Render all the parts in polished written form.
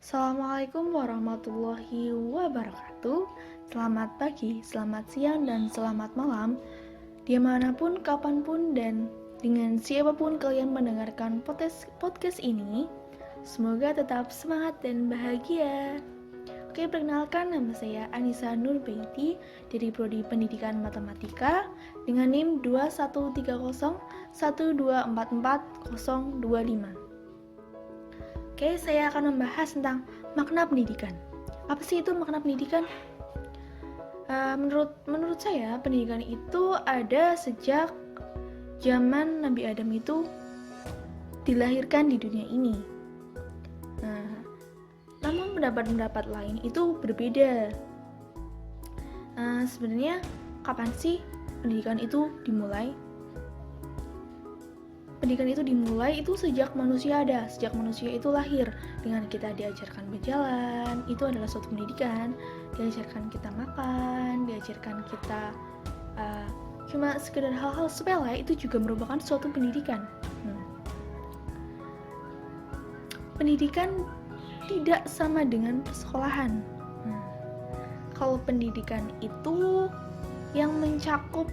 Assalamualaikum warahmatullahi wabarakatuh. Selamat pagi, selamat siang, dan selamat malam dimanapun, kapanpun, dan dengan siapapun kalian mendengarkan podcast ini. Semoga tetap semangat dan bahagia. Oke, perkenalkan, nama saya Anissa Nurbaiti dari Prodi Pendidikan Matematika dengan NIM 213012444025. Oke, saya akan membahas tentang makna pendidikan. Apa sih itu makna pendidikan? Menurut saya, pendidikan itu ada sejak zaman Nabi Adam itu dilahirkan di dunia ini. Namun pendapat-pendapat lain itu berbeda. Sebenarnya kapan sih pendidikan itu dimulai? Pendidikan itu dimulai itu sejak manusia ada, sejak manusia itu lahir. Dengan kita diajarkan berjalan, itu adalah suatu pendidikan. Diajarkan kita makan, diajarkan kita cuma sekedar hal-hal sepele, itu juga merupakan suatu pendidikan. Pendidikan tidak sama dengan persekolahan. Kalau pendidikan itu yang mencakup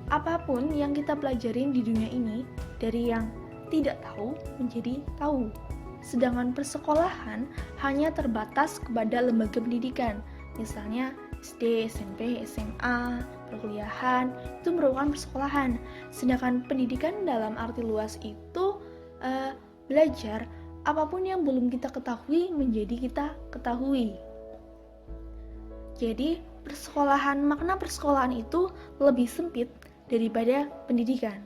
apapun yang kita pelajarin di dunia ini, dari yang tidak tahu menjadi tahu. Sedangkan persekolahan hanya terbatas kepada lembaga pendidikan, misalnya SD, SMP, SMA, perkuliahan, itu merupakan persekolahan. Sedangkan pendidikan dalam arti luas itu belajar apapun yang belum kita ketahui menjadi kita ketahui. Jadi makna persekolahan itu lebih sempit daripada pendidikan.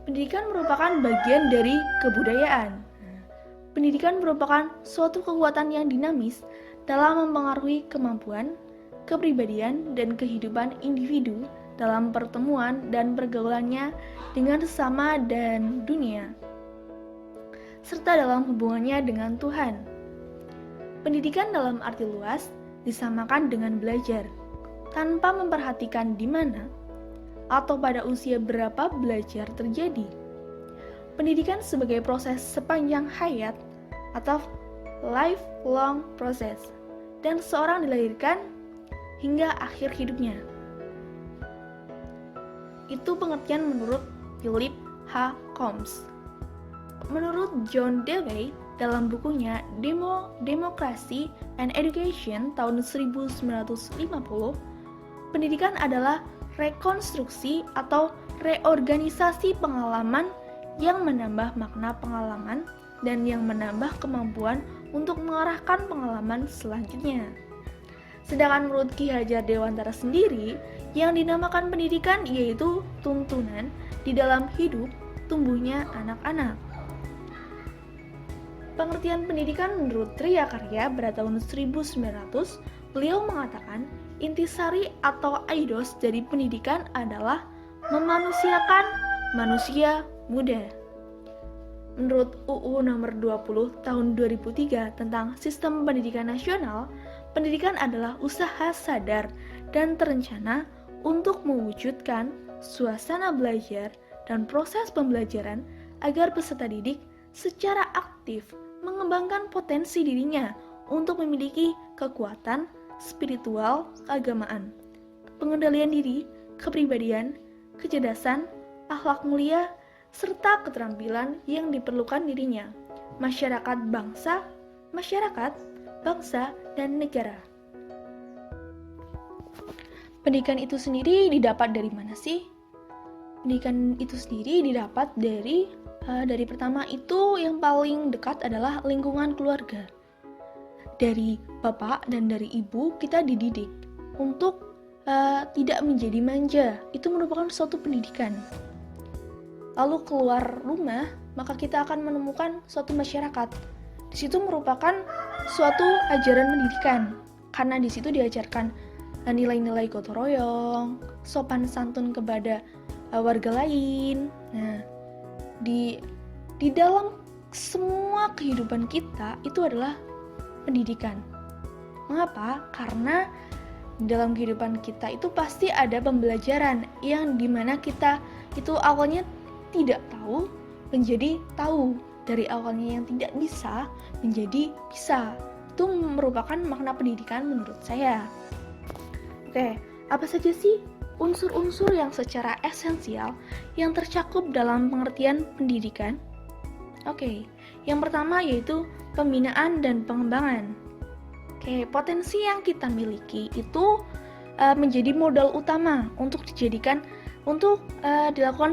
Pendidikan merupakan bagian dari kebudayaan. Pendidikan merupakan suatu kekuatan yang dinamis dalam mempengaruhi kemampuan, kepribadian, dan kehidupan individu dalam pertemuan dan pergaulannya dengan sesama dan dunia, serta dalam hubungannya dengan Tuhan. Pendidikan dalam arti luas disamakan dengan belajar, tanpa memperhatikan di mana atau pada usia berapa belajar terjadi. Pendidikan sebagai proses sepanjang hayat atau lifelong process, dan seorang dilahirkan hingga akhir hidupnya. Itu pengertian menurut Philip H. Combs. Menurut John Dewey, dalam bukunya Democracy and Education tahun 1950, pendidikan adalah rekonstruksi atau reorganisasi pengalaman yang menambah makna pengalaman dan yang menambah kemampuan untuk mengarahkan pengalaman selanjutnya. Sedangkan menurut Ki Hajar Dewantara sendiri, yang dinamakan pendidikan yaitu tuntunan di dalam hidup tumbuhnya anak-anak. Pengertian pendidikan menurut Triakarya pada tahun 1900, beliau mengatakan intisari atau eidos dari pendidikan adalah memanusiakan manusia muda. Menurut UU nomor 20 tahun 2003 tentang Sistem Pendidikan Nasional, pendidikan adalah usaha sadar dan terencana untuk mewujudkan suasana belajar dan proses pembelajaran agar peserta didik secara aktif mengembangkan potensi dirinya untuk memiliki kekuatan spiritual keagamaan, pengendalian diri, kepribadian, kecerdasan, akhlak mulia, serta keterampilan yang diperlukan dirinya, masyarakat, bangsa, dan negara. Pendidikan itu sendiri didapat dari mana sih? Pendidikan itu sendiri didapat dari pertama itu yang paling dekat adalah lingkungan keluarga. Dari bapak dan dari ibu kita dididik untuk tidak menjadi manja. Itu merupakan suatu pendidikan. Lalu keluar rumah, maka kita akan menemukan suatu masyarakat. Di situ merupakan suatu ajaran pendidikan, karena di situ diajarkan nilai-nilai gotong royong, sopan santun kepada warga lain. Nah, di dalam semua kehidupan kita itu adalah pendidikan. Mengapa? Karena dalam kehidupan kita itu pasti ada pembelajaran yang dimana kita itu awalnya tidak tahu menjadi tahu, dari awalnya yang tidak bisa menjadi bisa. Itu merupakan makna pendidikan menurut saya. Oke, apa saja sih unsur-unsur yang secara esensial yang tercakup dalam pengertian pendidikan? Oke, yang pertama yaitu pembinaan dan pengembangan. Oke, potensi yang kita miliki itu menjadi modal utama untuk dilakukan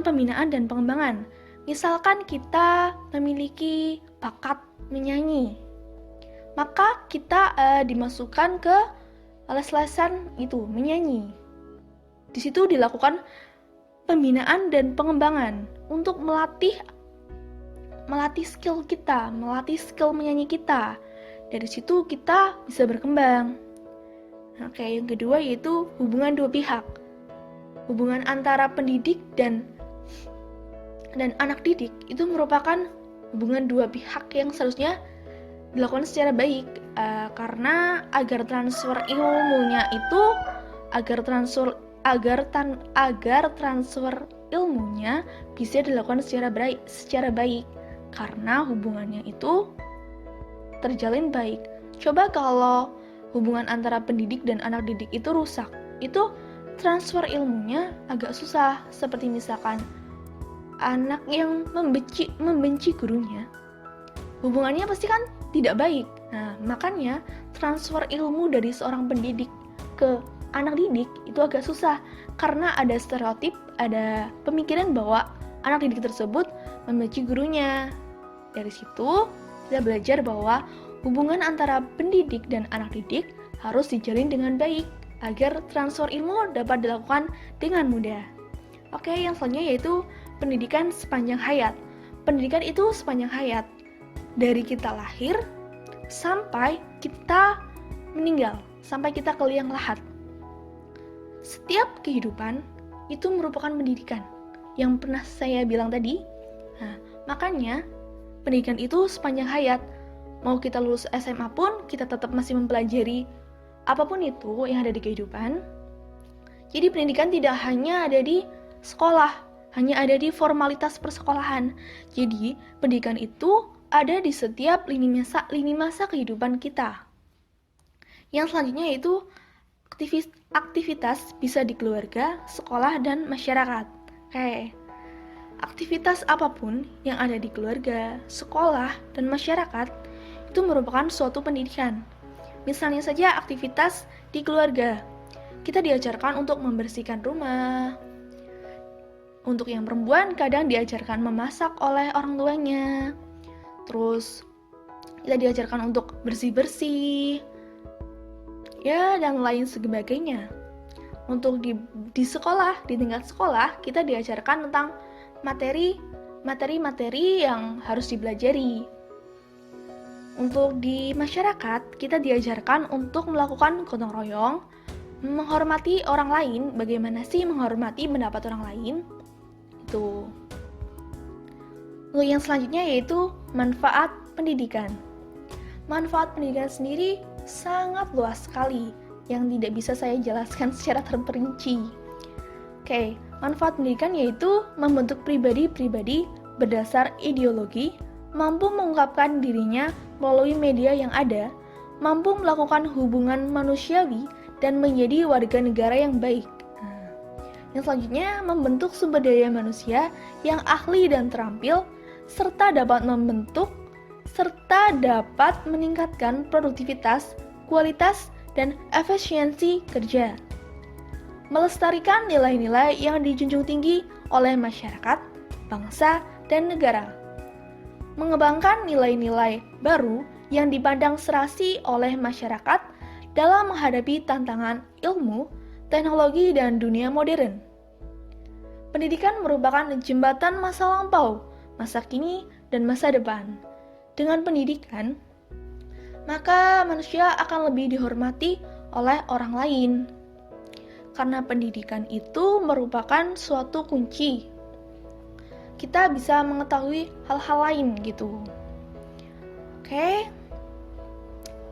pembinaan dan pengembangan. Misalkan kita memiliki bakat menyanyi, maka kita dimasukkan ke les-lesan itu menyanyi. Di situ dilakukan pembinaan dan pengembangan untuk melatih skill kita, melatih skill menyanyi kita. Dari situ kita bisa berkembang. Oke, yang kedua yaitu hubungan dua pihak. Hubungan antara pendidik dan anak didik itu merupakan hubungan dua pihak yang seharusnya dilakukan secara baik, karena agar transfer ilmunya bisa dilakukan secara baik karena hubungannya itu terjalin baik. Coba kalau hubungan antara pendidik dan anak didik itu rusak, itu transfer ilmunya agak susah. Seperti misalkan anak yang membenci gurunya, hubungannya pasti kan tidak baik. Nah, makanya transfer ilmu dari seorang pendidik ke anak didik itu agak susah karena ada stereotip, ada pemikiran bahwa anak didik tersebut membenci gurunya. Dari situ kita belajar bahwa hubungan antara pendidik dan anak didik harus dijalin dengan baik agar transfer ilmu dapat dilakukan dengan mudah. Oke, yang selanjutnya yaitu pendidikan sepanjang hayat. Pendidikan itu sepanjang hayat, dari kita lahir sampai kita meninggal, sampai kita ke liang lahat. Setiap kehidupan itu merupakan pendidikan yang pernah saya bilang tadi. Nah, makanya pendidikan itu sepanjang hayat. Mau kita lulus SMA pun kita tetap masih mempelajari apapun itu yang ada di kehidupan. Jadi pendidikan tidak hanya ada di sekolah, hanya ada di formalitas persekolahan. Jadi pendidikan itu ada di setiap lini masa kehidupan kita. Yang selanjutnya yaitu aktivitas bisa di keluarga, sekolah, dan masyarakat. Oke. Aktivitas apapun yang ada di keluarga, sekolah, dan masyarakat itu merupakan suatu pendidikan. Misalnya saja aktivitas di keluarga. Kita diajarkan untuk membersihkan rumah. Untuk yang perempuan kadang diajarkan memasak oleh orang tuanya. Terus kita diajarkan untuk bersih-bersih. Ya, dan lain sebagainya. Untuk di sekolah, di tingkat sekolah, kita diajarkan tentang materi yang harus dipelajari. Untuk di masyarakat, kita diajarkan untuk melakukan gotong royong, menghormati orang lain. Bagaimana sih menghormati pendapat orang lain? Itu. Lalu yang selanjutnya yaitu manfaat pendidikan. Manfaat pendidikan sendiri sangat luas sekali yang tidak bisa saya jelaskan secara terperinci. Oke, manfaat pendidikan yaitu membentuk pribadi-pribadi berdasar ideologi, mampu mengungkapkan dirinya melalui media yang ada, mampu melakukan hubungan manusiawi, dan menjadi warga negara yang baik. Yang selanjutnya, membentuk sumber daya manusia yang ahli dan terampil, serta dapat meningkatkan produktivitas, kualitas, dan efisiensi kerja. Melestarikan nilai-nilai yang dijunjung tinggi oleh masyarakat, bangsa, dan negara. Mengembangkan nilai-nilai baru yang dipandang serasi oleh masyarakat dalam menghadapi tantangan ilmu, teknologi, dan dunia modern. Pendidikan merupakan jembatan masa lampau, masa kini, dan masa depan. Dengan pendidikan, maka manusia akan lebih dihormati oleh orang lain. Karena pendidikan itu merupakan suatu kunci. Kita bisa mengetahui hal-hal lain gitu. Oke.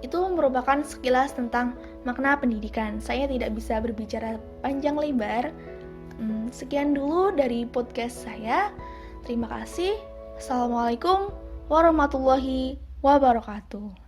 Itu merupakan sekilas tentang makna pendidikan. Saya tidak bisa berbicara panjang lebar. Sekian dulu dari podcast saya. Terima kasih. Assalamualaikum warahmatullahi wabarakatuh.